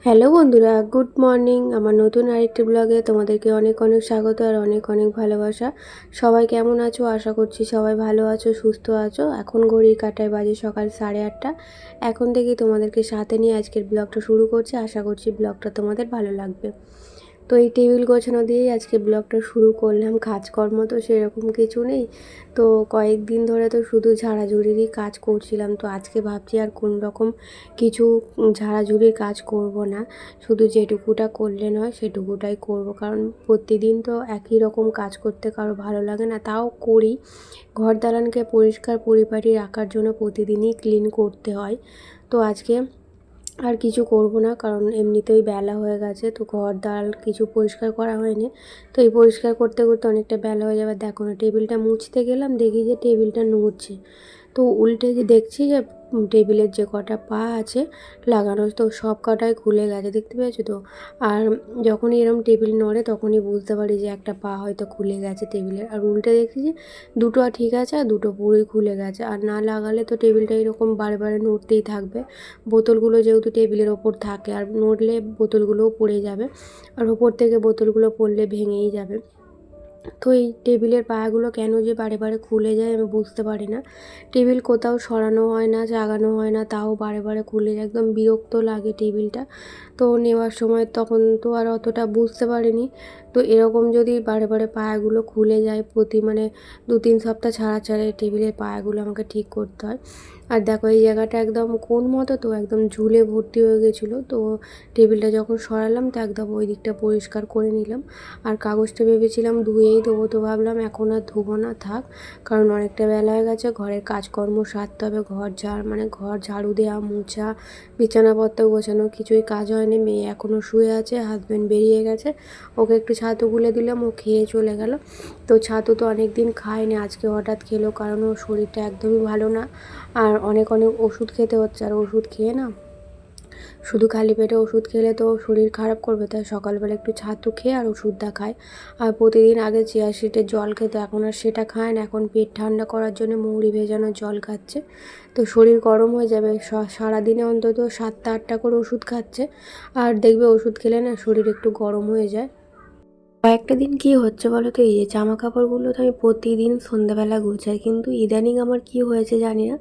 Hello বন্ধুরা, good morning. আমার নতুন আরেকটি ব্লগে তোমাদেরকে অনেক অনেক স্বাগত আর অনেক অনেক ভালোবাসা। সবাই কেমন আছো? আশা করছি সবাই ভালো আছো, সুস্থ আছো। এখন ঘড়ির কাঁটায় বাজে সকাল 8:30। এখন থেকেই তোমাদেরকে সাথে নিয়ে আজকের ব্লগটা শুরু করছি। আশা করছি ব্লগটা তোমাদের ভালো লাগবে। তো এই টেবিল গোছানো দিয়েই আজকে ব্লগটা শুরু করলাম। কাজকর্ম তো সেরকম কিছু নেই, তো কয়েকদিন ধরে তো শুধু ঝাড়াঝুড়িরই কাজ করছিলাম। তো আজকে ভাবছি আর কোনো রকম কিছু ঝাড়াঝুড়ির কাজ করব না, শুধু যেটুকুটা করলে নয় সেটুকুটাই করব। কারণ প্রতিদিন তো একই রকম কাজ করতে কারো ভালো লাগে না, তাও করি। ঘর দালানকে পরিষ্কার পরিপাটি রাখার জন্য প্রতিদিনই ক্লিন করতে হয়। তো আজকে আর কিছু করব না, কারণ এমনিতেই বেলা হয়ে গেছে। তো ঘর দাল কিছু পরিষ্কার করা হয়নি, তো এই পরিষ্কার করতে করতে অনেকটা বেলা হয়ে যাবে। দেখো না, টেবিলটা মুছতে গেলাম, দেখি যে টেবিলটা নড়ছে। তো উল্টে যে দেখছি যে টেবিলের যে কটা পা আছে লাগানো, তো সব কটাই খুলে গেছে, দেখতে পেয়েছো তো। আর যখনই এরকম টেবিল নড়ে তখনই বুঝতে পারি যে একটা পা হয়তো খুলে গেছে টেবিলের। আর উল্টে দেখছি যে দুটো ঠিক আছে আর দুটো পুরোই খুলে গেছে। আর না লাগালে তো টেবিলটা এরকম বারে বারে নড়তেই থাকবে। বোতলগুলো যেহেতু টেবিলের ওপর থাকে, আর নড়লে বোতলগুলোও পড়ে যাবে, আর ওপর থেকে বোতলগুলো পড়লে ভেঙেই যাবে। তো এই টেবিলের পায়াগুলো কেন যে বারে বারে খুলে যায় আমি বুঝতে পারি না। টেবিল কোথাও সরানো হয় না, জাগানো হয় না, তাও বারে বারে খুলে যায়। একদম বিরক্ত লাগে টেবিলটা। তো নেওয়ার সময় তখন তো আর অতটা বুঝতে পারিনি। তো এরকম যদি বারে বারে পায়াগুলো খুলে যায়, প্রতি 2-3 সপ্তাহ ছাড়া ছাড়া এই টেবিলের পায়াগুলো আমাকে ঠিক করতে হয়। আর দেখো এই জায়গাটা একদম কোণ মতো, তো একদম ঝুলে ভর্তি হয়ে গেছিলো। তো টেবিলটা যখন সরালাম তো একদম ওই দিকটা পরিষ্কার করে নিলাম। আর কাগজটা ভেবেছিলাম ধুয়েই দেবো, তো ভাবলাম এখন আর ধোবো না, থাক। কারণ অনেকটা বেলা হয়ে গেছে, ঘরের কাজকর্ম সারতে হবে। ঘর ঝাড়ু দেওয়া, মোছা, বিছানাপত্র গোছানো কিছুই কাজ হয়নি। মেয়ে এখনও শুয়ে আছে, হাজব্যান্ড বেরিয়ে গেছে। ওকে একটু ছাতু গুলে দিলাম, ও খেয়ে চলে গেল। তো ছাতু তো অনেক দিন খায়নি, আজকে হঠাৎ খেলো, কারণ ওর শরীরটা একদমই ভালো না। আর অনেক অনেক ওষুধ খেতে হচ্ছে, আর ওষুধ খেয়ে না, শুধু খালি পেটে ওষুধ খেলে তো শরীর খারাপ করবে। তাই সকালবেলা একটু ছাতু খেয়ে আর ওষুধটা খায়। আর প্রতিদিন আগে চিয়া সিডের জল খেতো, এখন আর সেটা খায় না। এখন পেট ঠান্ডা করার জন্য মৌরি ভেজানো জল খাচ্ছে। তো শরীর গরম হয়ে যাবে, সারাদিনে অন্তত 7টা 8টা করে ওষুধ খাচ্ছে। আর দেখবে ওষুধ খেলে না শরীর একটু গরম হয়ে যায়। কয়েকটা দিন কি হচ্ছে বলো তো, এই যে জামা কাপড়গুলো তো আমি প্রতিদিন সন্ধ্যাবেলা গোছাই, কিন্তু ইদানিং আমার কি হয়েছে জানি না,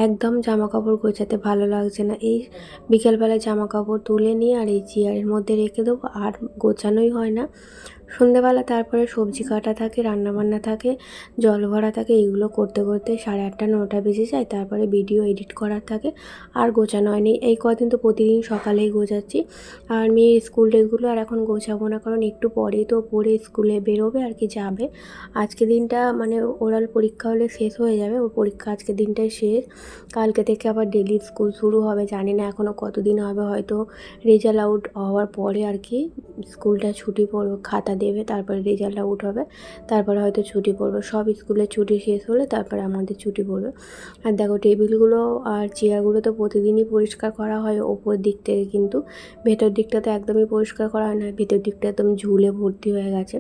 একদম জামা কাপড় গোছাতে ভালো লাগছে না। এই বিকেলবেলা জামা কাপড় তুলে নিয়ে আর এই চেয়ারের মধ্যে রেখে দেবো, আর গোছানোই হয় না। সন্ধ্যেবেলা তারপরে সবজি কাটা থাকে, রান্নাবান্না থাকে, জল ভরা থাকে, এগুলো করতে করতে 8:30 9টা বেজে যায়। তারপরে ভিডিও এডিট করার থাকে, আর গোছানো হয়নি। এই কদিন তো প্রতিদিন সকালেই গোছাচ্ছি। আর মেয়ের স্কুল ড্রেসগুলো আর এখন গোছাবো না, কারণ একটু পরেই তো পরে স্কুলে বেরোবে আর কি, যাবে। আজকে দিনটা ওরাল পরীক্ষা হলে শেষ হয়ে যাবে, ওর পরীক্ষা আজকে দিনটাই শেষ। কালকে থেকে আবার ডেলি স্কুল শুরু হবে, জানি না এখনও কতদিন হবে। হয়তো রেজাল্ট আউট হওয়ার পরে আর কি স্কুলটা ছুটি পড়বে, খাতা দেবে, তারপরে রেজাল্ট আউট হবে, তারপরে হয়তো ছুটি পড়বে। সব স্কুলের ছুটি শেষ হলে তারপরে আমাদের ছুটি পড়বে। আর দেখো টেবিলগুলো আর চেয়ারগুলো তো প্রতিদিনই পরিষ্কার করা হয় ওপর দিক থেকে, কিন্তু ভেতর দিকটা তো একদমই পরিষ্কার করা হয় না। ভেতর দিকটা একদম ঝুলে ভর্তি হয়ে গেছে।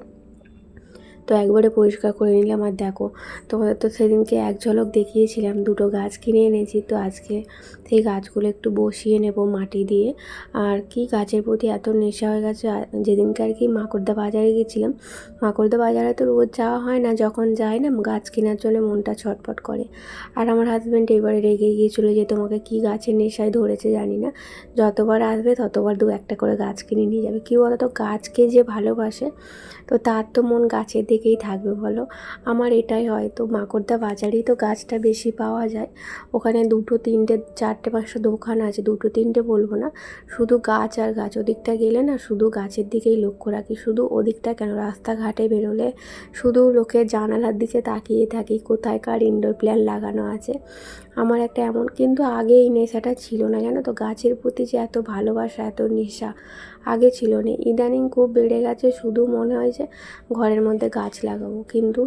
তো একবারে পরিষ্কার করে নিলাম। আর দেখো, তোমাদের তো সেদিনকে এক ঝলক দেখিয়েছিলাম, দুটো গাছ কিনে এনেছি। তো আজকে সেই গাছগুলো একটু বসিয়ে নেব মাটি দিয়ে। আর কি গাছের প্রতি এত নেশা হয়ে গেছে। যেদিনকে আর কি মাকড়দা বাজারে গেছিলাম, মাকড়দা বাজারে তো রোজ যাওয়া হয় না, যখন যাই না গাছ কেনার জন্য মনটা ছটফট করে। আর আমার হাজব্যান্ড এবারে রেগে গিয়েছিলো যে তোমাকে কি গাছের নেশায় ধরেছে জানি না, যতবার আসবে ততবার 2-1টা করে গাছ কিনে নিয়ে যাবে। কী বলো তো, গাছকে যে ভালোবাসে, তো তার তো মন গাছের দিকেই থাকবে বলো। আমার এটাই হয়। তো মাকড়দা বাজারেই তো গাছটা বেশি পাওয়া যায়। ওখানে 2-3-4-5টা দোকান আছে, 2-3টে বলবো না, শুধু গাছ আর গাছ। ওদিকটা গেলে না শুধু গাছের দিকেই লক্ষ্য রাখি। শুধু ওদিকটা কেন, রাস্তাঘাটে বেরোলে শুধু লোকের জানালার দিকে তাকিয়ে থাকি, কোথায় কার ইনডোর প্ল্যান্ট লাগানো আছে। আমার একটা এমন, কিন্তু আগে এই নেশাটা ছিল না জানো তো, গাছের প্রতি যে এত ভালোবাসা, এত নেশা আগে ছিল না। ইদানিং খুব বেড়ে গেছে। শুধু মনে হয় যে ঘরের মধ্যে গাছ লাগাবো, কিন্তু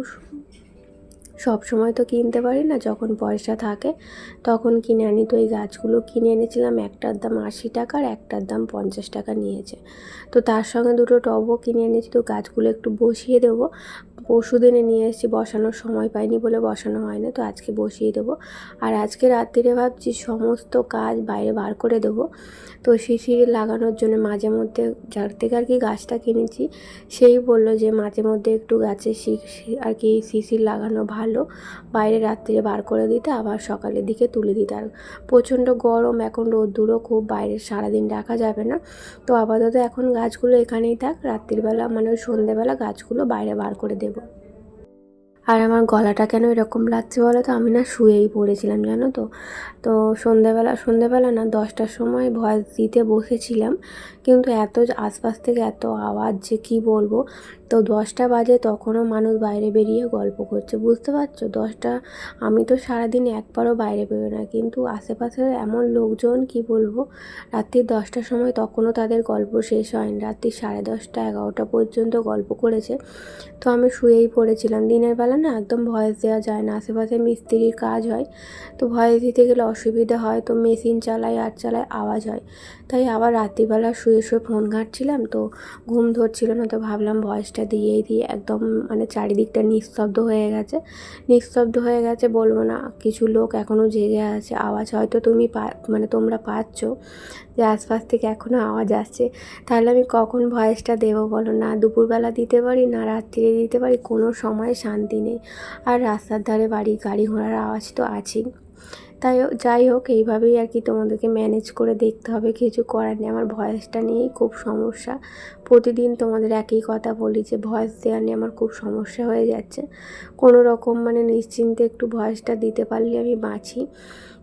সব সময় তো কিনতে পারি না। যখন পয়সা থাকে তখন কিনে আনি। তো এই গাছগুলো কিনে এনেছিলাম, একটার দাম 80 টাকা আর একটার দাম 50 টাকা নিয়েছে। তো তার সঙ্গে দুটো টবও কিনে এনেছি। তো গাছগুলো একটু বসিয়ে দেবো, পরশু দিনে নিয়ে এসেছি, বসানোর সময় পাইনি বলে বসানো হয় না, তো আজকে বসিয়ে দেবো। আর আজকে রাত্রিরে ভাবছি সমস্ত কাজ বাইরে বার করে দেবো। তো শিশির লাগানোর জন্য মাঝে মধ্যে, যার থেকে আর কি গাছটা কিনেছি সেই বলল যে মাঝে মধ্যে একটু গাছে আর কি শিশির লাগানো ভালো, বাইরে রাত্রিরে বার করে দিতে, আবার সকালের দিকে তুলে দিতে। আর প্রচণ্ড গরম, এখন রোদ্দুরও খুব, বাইরে সারাদিন রাখা যাবে না। তো আপাতত এখন গাছগুলো এখানেই থাক, রাত্রিবেলা মানে সন্ধ্যেবেলা গাছগুলো বাইরে বার করে দেবো। আর আমার গলাটা কেন এরকম লাগছে বলো তো, আমি না শুয়েই পড়েছিলাম জানো তো। তো সন্ধ্যেবেলা না 10টার সময় ভয়েস দিতে বসেছিলাম, কিন্তু এত আশপাশ থেকে এত আওয়াজ যে কি বলবো। তো 10টা বাজে তখনও মানুষ বাইরে বেরিয়ে গল্প করছে, বুঝতে পারছো? 10টা, আমি তো সারাদিন একবারও বাইরে বেরোই না, কিন্তু আশেপাশের এমন লোকজন কি বলবো, রাত্রি 10টার সময় তখনও তাদের গল্প শেষ হয়নি, রাত্রি 10:30 11টা পর্যন্ত গল্প করেছে। তো আমি শুয়েই পড়েছিলাম। দিনের বেলা না একদম ভয়েস দেওয়া যায় না, আশেপাশে মিস্ত্রির কাজ হয়, তো ভয়েস দিতে গেলে অসুবিধা হয়, তো মেশিন চালায় আর চালায় আওয়াজ হয়। তাই আবার রাত্রিবেলা শুয়ে শুয়ে ফোন ঘাঁটছিলাম, তো ঘুম ধরছিল না, তো ভাবলাম ভয়েসটা দিয়েই দিয়ে একদম মানে চারিদিকটা নিস্তব্ধ হয়ে গেছে বলবো না, কিছু লোক এখনও জেগে আছে, আওয়াজ হয়তো মানে তোমরা পাচ্ছ যে আশপাশ থেকে এখনও আওয়াজ আসছে। তাহলে আমি কখন ভয়েসটা দেবো বলো? না দুপুরবেলা দিতে পারি, না রাত্রিরে দিতে পারি, কোনো সময় শান্তি নেই। আর রাস্তার ধারে বাড়ি, গাড়ি ঘোড়ার আওয়াজ তো আছেই। যাই হোক, এইভাবেই আর কি তোমাদেরকে ম্যানেজ করে দেখতে হবে, কিছু করার নেই। আমার ভয়েসটা নিয়েই খুব সমস্যা, প্রতিদিন তোমাদের একই কথা বলি যে ভয়েস দেওয়া নিয়ে আমার খুব সমস্যা হয়ে যাচ্ছে। কোনো রকম মানে নিশ্চিন্তে একটু ভয়েসটা দিতে পারলে আমি বাঁচি।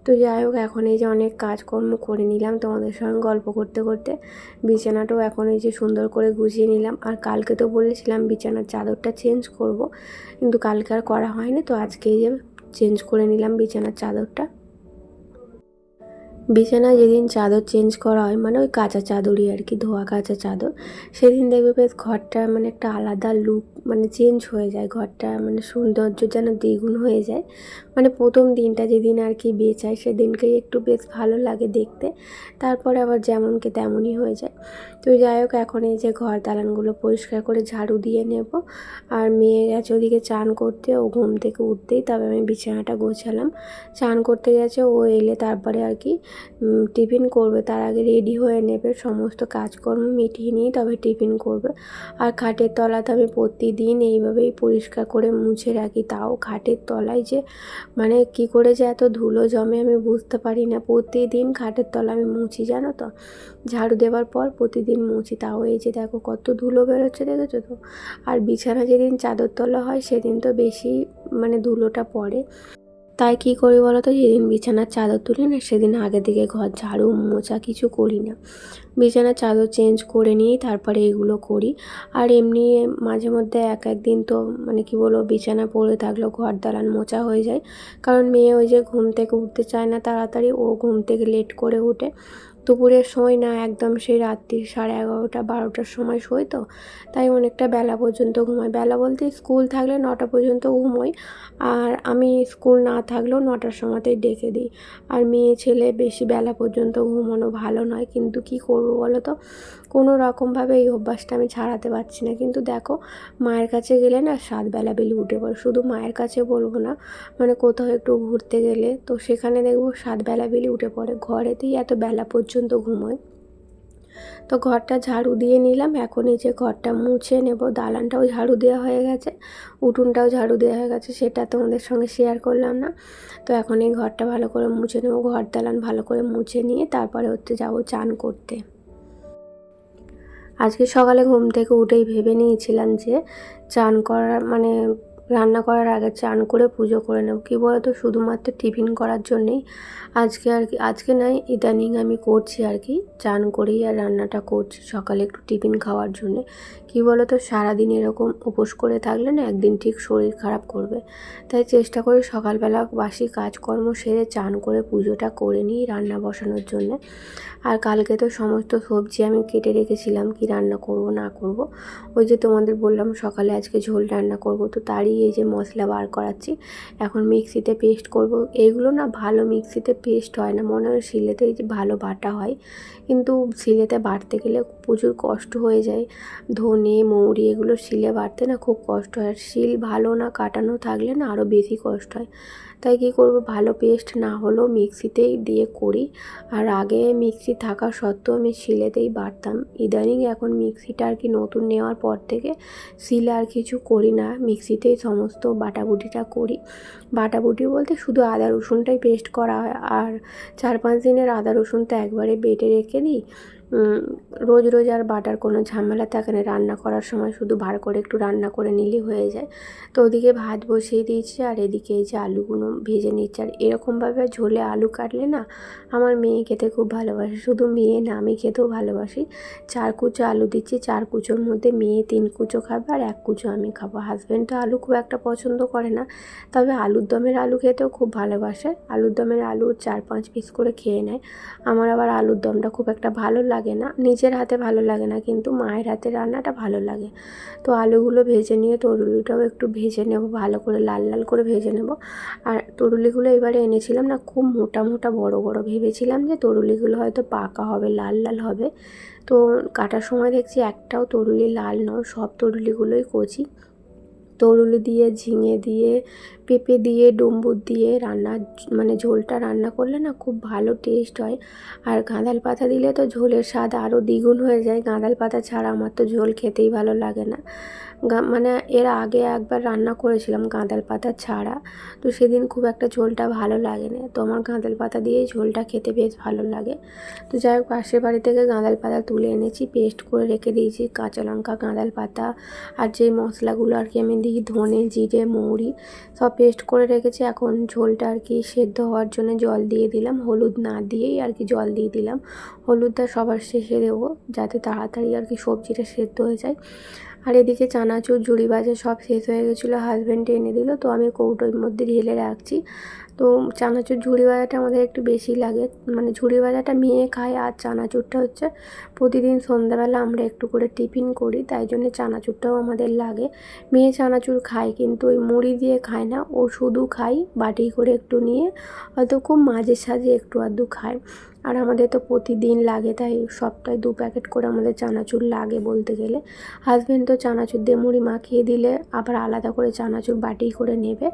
তো যাই হোক, এখন এই যে অনেক কাজকর্ম করে নিলাম তোমাদের সঙ্গে গল্প করতে করতে, বিছানাটাও এখন এই যে সুন্দর করে গুছিয়ে নিলাম। আর কালকে তো বলেছিলাম বিছানার চাদরটা চেঞ্জ করব, কিন্তু কালকে আর করা হয়নি, তো আজকে এই যে চেঞ্জ করে নিলাম বিছানার চাদরটা। বিছানায় যেদিন চাদর চেঞ্জ করা হয়, মানে ওই কাঁচা চাদরই আর কি, ধোয়া কাঁচা চাদর, সেদিন দেখবে বেশ ঘরটা মানে একটা আলাদা লুক মানে চেঞ্জ হয়ে যায়, ঘরটা মানে সৌন্দর্য যেন দ্বিগুণ হয়ে যায়। মানে প্রথম দিনটা যেদিন আর কি বেচায় সেদিনকেই একটু বেশ ভালো লাগে দেখতে, তারপরে আবার যেমনকে তেমনই হয়ে যায়। তো যাই হোক, এখন এই যে ঘর দালানগুলো পরিষ্কার করে ঝাড়ু দিয়ে নেব। আর মেয়ে গেছে ওদিকে চান করতে, ও ঘুম থেকে উঠতেই তবে আমি বিছানাটা গোছালাম। চান করতে গেছে, ও এলে তারপরে আর কি টিফিন করবে, তার আগে রেডি হয়ে নেবে, সমস্ত কাজকর্ম মিটিয়ে নিয়ে তবে টিফিন করবে। আর খাটের তলাতে আমি প্রতিদিন এইভাবেই পরিষ্কার করে মুছে রাখি, তাও খাটের তলায় যে মানে কি করে যে এত ধুলো জমে আমি বুঝতে পারি না। প্রতিদিন খাটের তলা আমি মুছি জানো তো, ঝাড়ু দেওয়ার পর প্রতিদিন মুছি, তাও এই যে দেখো কত ধুলো বেরোচ্ছে, দেখেছো তো? আর বিছানা যেদিন চাদর তোলা হয় সেদিন তো বেশি মানে ধুলোটা পড়ে। তাই কী করি বলো তো, যেদিন বিছানার চাদর তুলি না সেদিন আগে থেকে ঘর ঝাড়ু মোছা কিছু করি না, বিছানার চাদর চেঞ্জ করে নিয়েই তারপরে এগুলো করি। আর এমনি মাঝে মধ্যে একদিন তো মানে কি বলবো, বিছানা পড়ে থাকলেও ঘর দালান মোছা হয়ে যায়, কারণ মেয়ে ওই যে ঘুম থেকে উঠতে চায় না তাড়াতাড়ি, ও ঘুম থেকে লেট করে উঠে, দুপুরের সময় না একদম সেই রাত্রি 11:30 12টার সময় শোয়, তো তাই অনেকটা বেলা পর্যন্ত ঘুমায়। বেলা বলতে স্কুল থাকলে 9টা পর্যন্ত ঘুমোই, আর আমি স্কুল না থাকলেও 9টার সময়তেই ডেকে দিই। আর মেয়ে ছেলে বেশি বেলা পর্যন্ত ঘুমানো ভালো নয়, কিন্তু কি করব বলো তো, কোনো রকমভাবে এই অভ্যাসটা আমি ছাড়াতে পারছি না। কিন্তু দেখো, মায়ের কাছে গেলে না 7 বেলা বেলি উঠে পড়ে, শুধু মায়ের কাছে বলবো না, মানে কোথাও একটু ঘুরতে গেলে তো সেখানে দেখবো 7 বেলা বেলি উঠে পড়ে, ঘরেতেই এত বেলা পর্যন্ত ঘুমোয়। তো ঘরটা ঝাড়ু দিয়ে নিলাম, এখন এই যে ঘরটা মুছে নেব, দালানটাও ঝাড়ু দেওয়া হয়ে গেছে, উঠোনটাও ঝাড়ু দেওয়া হয়ে গেছে, সেটা তোমাদের সঙ্গে শেয়ার করলাম না। তো এখন এই ঘরটা ভালো করে মুছে নেব, ঘর দালান ভালো করে মুছে নিয়ে তারপরে যাব চান করতে। আজকে সকালে ঘুম থেকে উঠেই ভেবে নিয়েছিলাম যে চান করার মানে রান্না করার আগে চান করে পুজো করে নেব, কী বলো তো, শুধুমাত্র টিফিন করার জন্যেই আজকে আর কি, আজকে নয় ইদানিং আমি করছি আর কি, চান করেই আর রান্নাটা করছি সকালে একটু টিফিন খাওয়ার জন্যে। কী বলো তো, সারাদিন এরকম উপোস করে থাকলে না একদিন ঠিক শরীর খারাপ করবে, তাই চেষ্টা করি সকালবেলা বাসি কাজকর্ম সেরে চান করে পুজোটা করে নিই রান্না বসানোর জন্যে। আর কালকে তো সমস্ত সবজি আমি কেটে রেখেছিলাম কি রান্না করব না করব, ওই যে তোমাদের বললাম সকালে আজকে ঝোল রান্না করব, তো তারই এই যে মশলা বার করাচ্ছি, এখন মিক্সিতে পেস্ট করব। এইগুলো না ভালো মিক্সিতে পেস্ট হয় না, মনে হয় শিলেতেই যে ভালো বাটা হয়, কিন্তু শিলেতে বাটতে গেলে প্রচুর কষ্ট হয়ে যায়। ধনে মৌরি এগুলো শিলে বাটতে না খুব কষ্ট হয়, আর শিল ভালো না কাটানো থাকলে না আরও বেশি কষ্ট হয়। তাই কী করব, ভালো পেস্ট না হলেও মিক্সিতেই দিয়ে করি। আর আগে মিক্সি থাকা সত্ত্বেও আমি শিলেতেই বাটতাম। ইদানিং এখন মিক্সিটা আর কি নতুন নেওয়ার পর থেকে শিলে আর কিছু করি না, মিক্সিতেই সমস্ত বাটাবুটিটা করি। বাটাবুটি বলতে শুধু আদা রসুনটাই পেস্ট করা হয়, আর 4-5 দিনের আদা রসুন তো একবারে বেটে রেখে দিই। রোজ রোজ আর বাটার কোনো ঝামেলা থাকে না, রান্না করার সময় শুধু বার করে একটু রান্না করে নিলেই হয়ে যায়। তো ওদিকে ভাত বসিয়ে দিয়েছি, আর এদিকে এই যে আলুগুলো ভেজে নিচ্ছি। আর এরকমভাবে ঝোলে আলু কাটলে না আমার মেয়ে খেতে খুব ভালোবাসে, শুধু মেয়ে না আমি খেতেও ভালোবাসি। 4 কুচো আলু দিচ্ছি, 4 কুচোর মধ্যে মেয়ে 3 কুচো খাবে আর 1 কুচো আমি খাবো। হাজব্যান্ড তো আলু খুব একটা পছন্দ করে না, তবে আলুর দমের আলু খেতেও খুব ভালোবাসে। আলুর দমের আলু 4-5 পিস করে খেয়ে নেয়। আমার আবার আলুর দমটা খুব একটা ভালো লাগে না, নিজের হাতে ভালো লাগে না, কিন্তু মায়ের হাতে রান্নাটা ভালো লাগে। তো আলুগুলো ভেজে নিয়ে তরুলিটাও একটু ভেজে নেব, ভালো করে লাল লাল করে ভেজে নেব। আর তরুলিগুলো এবারে এনেছিলাম না খুব মোটা মোটা বড় বড়, ভেবেছিলাম যে তরুলিগুলো হয়তো পাকা হবে, লাল লাল হবে। তো কাটার সময় দেখছি একটাও তরুলি লাল নয়, সব তরুলিগুলোই কচি। তরুলি দিয়ে, ঝিঙে দিয়ে, পেঁপে দিয়ে, ডুমুর দিয়ে রান্না মানে ঝোলটা রান্না করলে না খুব ভালো টেস্ট হয়। আর গাঁদাল পাতা দিলে তো ঝোলের স্বাদ আরও দ্বিগুণ হয়ে যায়। গাঁদাল পাতা ছাড়া আমার তো ঝোল খেতেই ভালো লাগে না। মানে এর আগে একবার রান্না করেছিলাম গাঁদাল পাতা ছাড়া, তো সেদিন খুব একটা ঝোলটা ভালো লাগেনি। তো আমার গাঁদাল পাতা দিয়েই ঝোলটা খেতে বেশ ভালো লাগে। তো যাই হোক, পাশের বাড়ি থেকে গাঁদাল পাতা তুলে এনেছি, পেস্ট করে রেখে দিয়েছি। কাঁচা লঙ্কা, গাঁদাল পাতা আর যেই মশলাগুলো আর কি আমি দিই, ধনে, জিরে, মৌরি সব পেস্ট করে রেখেছি। এখন ঝোলটা আর কি সেদ্ধ হওয়ার জন্য জল দিয়ে দিলাম, হলুদ না দিয়েই আর কি জল দিয়ে দিলাম। হলুদটা সবার শেষে দেবো যাতে তাড়াতাড়ি আর কি সবজিটা সেদ্ধ হয়ে যায়। আর এদিকে চানাচুর, ঝুড়ি ভাজা সব শেষ হয়ে গেছিলো, হাজব্যান্ড এনে দিল, তো আমি কৌটোর মধ্যে ঢেলে রাখছি। তো চানাচুর ঝুড়ি ভাজাটা আমাদের একটু বেশি লাগে, মানে ঝুড়ি ভাজাটা মেয়ে খায়, আর চানাচুরটা হচ্ছে প্রতিদিন সন্ধ্যাবেলা আমরা একটু করে টিফিন করি, তাই জন্য চানাচুরটাও আমাদের লাগে। মেয়ে চানাচুর খায় কিন্তু ওই মুড়ি দিয়ে খায় না, ও শুধু খায় বাটি করে একটু নিয়ে, হয়তো খুব মাঝে সাঝে একটু আধটু খায়। আর আমাদের তো প্রতিদিন লাগে, তাই সপ্তাহে 2 প্যাকেট করে আমাদের চানাচুর লাগে বলতে গেলে। হাজব্যান্ড তো চানাচুর দিয়ে মুড়ি মাখিয়ে দিলে আবার আলাদা করে চানাচুর বাটি করে নেবে,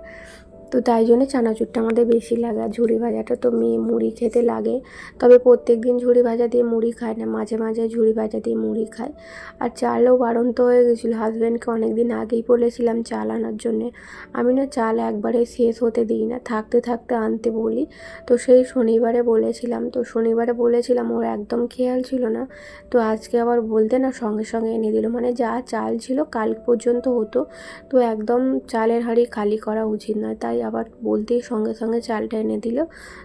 তো তাই জন্য চানাচুরটা আমাদের বেশি লাগে। আর ঝুড়ি ভাজাটা তো মেয়ে মুড়ি খেতে লাগে, তবে প্রত্যেক দিন ঝুড়ি ভাজা দিয়ে মুড়ি খায় না, মাঝে মাঝে ঝুড়ি ভাজা দিয়ে মুড়ি খায়। আর চালও বাড়ন্ত হয়ে গেছিলো, হাজব্যান্ডকে অনেক দিন আগেই বলেছিলাম চাল আনার জন্যে। আমি না চাল একবারে শেষ হতে দিই না, থাকতে থাকতে আনতে বলি। তো সেই শনিবারে বলেছিলাম, ওর একদম খেয়াল ছিল না। তো আজকে আবার বলতে না সঙ্গে সঙ্গে এনে দিল, মানে যা চাল ছিল কাল পর্যন্ত হতো, তো একদম চালের হাঁড়ি খালি করা উচিত নয়, তাই আবার বলতেই সঙ্গে সঙ্গে চালটা এনে দিল।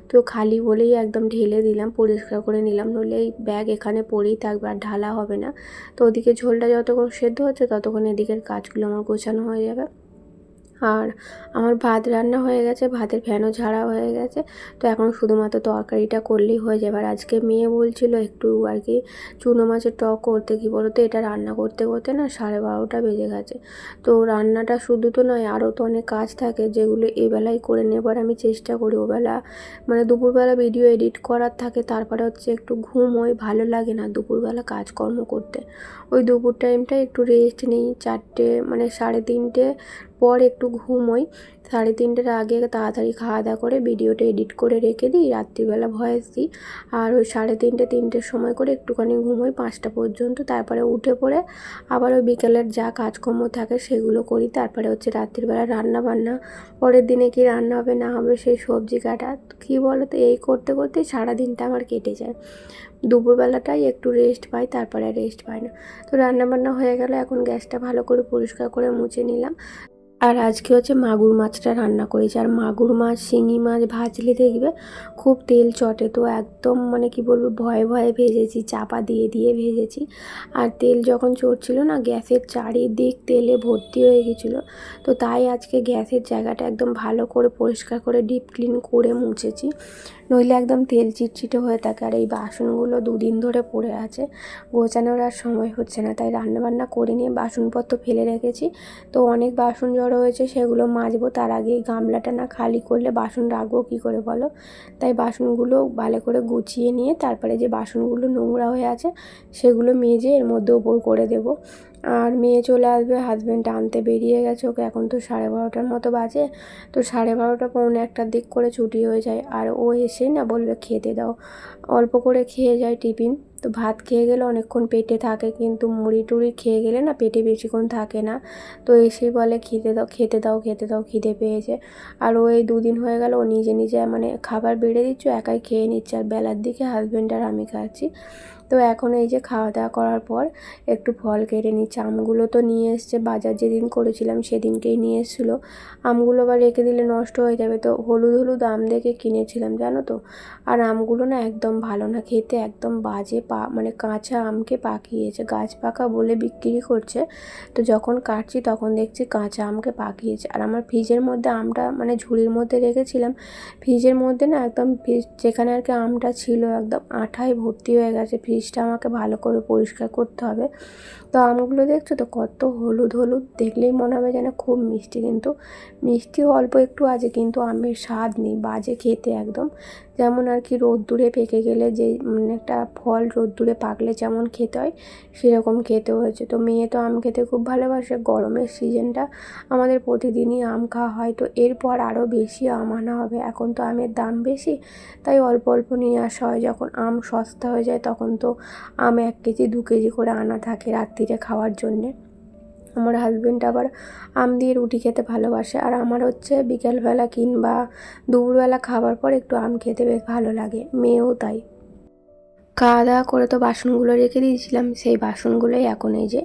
তো খালি বলেই একদম ঢেলে দিলাম, পরিষ্কার করে নিলাম, নইলে এই ব্যাগ এখানে পড়েই থাকবে আর ঢালা হবে না। তো ওদিকে ঝোলটা যতক্ষণ সেদ্ধ হচ্ছে ততক্ষণ এদিকের কাজগুলো আমার গোছানো হয়ে যাবে। আর আমার ভাত রান্না হয়ে গেছে, ভাতের ফ্যানও ঝাড়া হয়ে গেছে। তো এখন শুধুমাত্র তরকারিটা করলেই হয়ে যাবে। আর আজকে মেয়ে বলছিল একটু আর কি চুনো মাছের টক করতে, কী বলো তো, এটা রান্না করতে করতে না 12:30টা বেজে গেছে। তো রান্নাটা শুধু তো নয়, আরও তো অনেক কাজ থাকে যেগুলো এবেলায় করে নেবার আমি চেষ্টা করি। ওবেলা মানে দুপুরবেলা ভিডিও এডিট করার থাকে, তারপরে হচ্ছে একটু ঘুম হয়, ভালো লাগে না দুপুরবেলা কাজকর্ম করতে। ওই দুপুর টাইমটায় একটু রেস্ট নিই, 4টে মানে 3:30 পর একটু ঘুমোই। 3:30টার আগে তাড়াতাড়ি খাওয়া দাওয়া করে ভিডিওটা এডিট করে রেখে দিই, রাত্রিবেলা ভয়েস দিই। আর ওই 3:30-3টের সময় করে একটুখানি ঘুমোই 5টা পর্যন্ত, তারপরে উঠে পড়ে আবার ওই বিকেলের যা কাজকর্ম থাকে সেগুলো করি। তারপরে হচ্ছে রাত্রিবেলা রান্না বান্না, পরের দিনে কি রান্না হবে না হবে সেই সবজি কাটা, কী বলো তো, এই করতে করতেই সারাদিনটা আমার কেটে যায়। দুপুরবেলাটাই একটু রেস্ট পাই, তারপরে রেস্ট পাই না। তো রান্নাবান্না হয়ে গেল, এখন গ্যাসটা ভালো করে পরিষ্কার করে মুছে নিলাম। আর আজকে হচ্ছে মাগুর মাছটা রান্না করেছি। আর মাগুর মাছ, শিঙি মাছ ভাজলে দেখবে খুব তেল চটে, তো একদম মানে কি বলবো ভয়ে ভয়ে ভেজেছি, চাপা দিয়ে দিয়ে ভেজেছি। আর তেল যখন চড়ছিল না, গ্যাসের চারিদিক তেলে ভর্তি হয়ে গেছিলো। তো তাই আজকে গ্যাসের জায়গাটা একদম ভালো করে পরিষ্কার করে ডিপ ক্লিন করে মুছেছি, নইলে একদম তেল চিটচিটে হয়ে থাকে। আর এই বাসনগুলো 2 দিন ধরে পড়ে আছে, গোছানোর আর সময় হচ্ছে না, তাই রান্নাবান্না করে নিয়ে বাসনপত্র ফেলে রেখেছি। তো অনেক বাসন জড়ো রয়েছে সেগুলো মাজবো। তার আগে এই গামলাটা না খালি করলে বাসন রাখবো কী করে বলো। তাই বাসনগুলো ভালো করে গুছিয়ে নিয়ে তারপরে যে বাসনগুলো নোংরা হয়ে আছে সেগুলো মেজে এর মধ্যে ওপর করে দেবো। আর মেয়ে চলে আসবে, হাজব্যান্ড আনতে বেরিয়ে গেছে ওকে, এখন তো 12:30টার মতো বাজে। তো 12:30 পৌনে 1টার দিক করে ছুটি হয়ে যায়। আর ও এসেই না বলবে খেতে দাও, অল্প করে খেয়ে যায় টিফিন। তো ভাত খেয়ে গেলে অনেকক্ষণ পেটে থাকে, কিন্তু মুড়ি টুড়ি খেয়ে গেলে না পেটে বেশিক্ষণ থাকে না। তো এসেই বলে খেতে দাও খেতে দাও খেতে দাও, খিদে পেয়েছে। আর ও এই 2 দিন হয়ে গেল ও নিজে নিজে মানে খাবার বেড়ে দিচ্ছ একাই খেয়ে নিচ্ছে, আর বেলার দিকে হাজব্যান্ড আর আমি খাচ্ছি। তো এখন এই যে খাওয়া দাওয়া করার পর একটু ফল কেটে নিচ্ছে। আমগুলো তো নিয়ে এসছে, বাজার যেদিন করেছিলাম সেদিনকেই নিয়ে এসেছিলো। আমগুলো আবার রেখে দিলে নষ্ট হয়ে যাবে, তো হলুদ হলুদ আম দেখে কিনেছিলাম জানো তো। আর আমগুলো না একদম ভালো না খেতে, একদম বাজে, মানে কাঁচা আমকে পাকিয়েছে, গাছ পাকা বলে বিক্রি করছে। তো যখন কাটছি তখন দেখছি কাঁচা আমকে পাকিয়েছে। আর আমার ফ্রিজের মধ্যে আমটা মানে ঝুড়ির মধ্যে রেখেছিলাম, ফ্রিজের মধ্যে না একদম ফ্রিজ যেখানে আর কি আমটা ছিল একদম আঠায় ভর্তি হয়ে গেছে। ফ্রিজটা আমাকে ভালো করে পরিষ্কার করতে হবে। তো আমগুলো দেখছো তো কত হলুদ হলুদ, দেখলেই মনে হবে যেন খুব মিষ্টি, কিন্তু মিষ্টিও অল্প একটু আছে, কিন্তু আমের স্বাদ নেই, বাজে খেতে একদম। যেমন আর কি রোদ্দুরে পেকে গেলে যে একটা ফল রোদ্দুরে পাকলে যেমন খেতে হয় সেরকম খেতে হয়েছে। তো মেয়ে তো আম খেতে খুব ভালোবাসে, গরমের সিজনটা আমাদের প্রতিদিনই আম খাওয়া হয়। তো এরপর আরও বেশি আম আনা হবে, এখন তো আমের দাম বেশি, তাই অল্প অল্প নিয়ে আসা হয়। যখন আম সস্তা হয়ে যায় তখন তো আম 1 কেজি 2 কেজি করে আনা থাকে রাত্রিরে খাওয়ার জন্যে। আমার হাজব্যান্ড আবার আম দিয়ে রুটি খেতে ভালোবাসে, আর আমার হচ্ছে বিকেলবেলা কিংবা দুপুরবেলা খাবার পর একটু আম খেতে বেশ ভালো লাগে, মেয়েও তাই। খাওয়া দাওয়া করে তো বাসনগুলো রেখে দিয়েছিলাম, সেই বাসনগুলোই এখন এই যে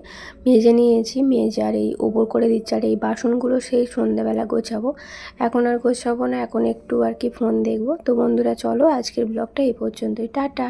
মেজে নিয়েছি, মেজে আর এই ওপর করে দিচ্ছি। আর এই বাসনগুলো সেই সন্ধ্যেবেলা গোছাবো, এখন আর গোছাবো না, এখন একটু আর কি ফোন দেখবো। তো বন্ধুরা চলো আজকের ব্লগটা এই পর্যন্তই, টাটা।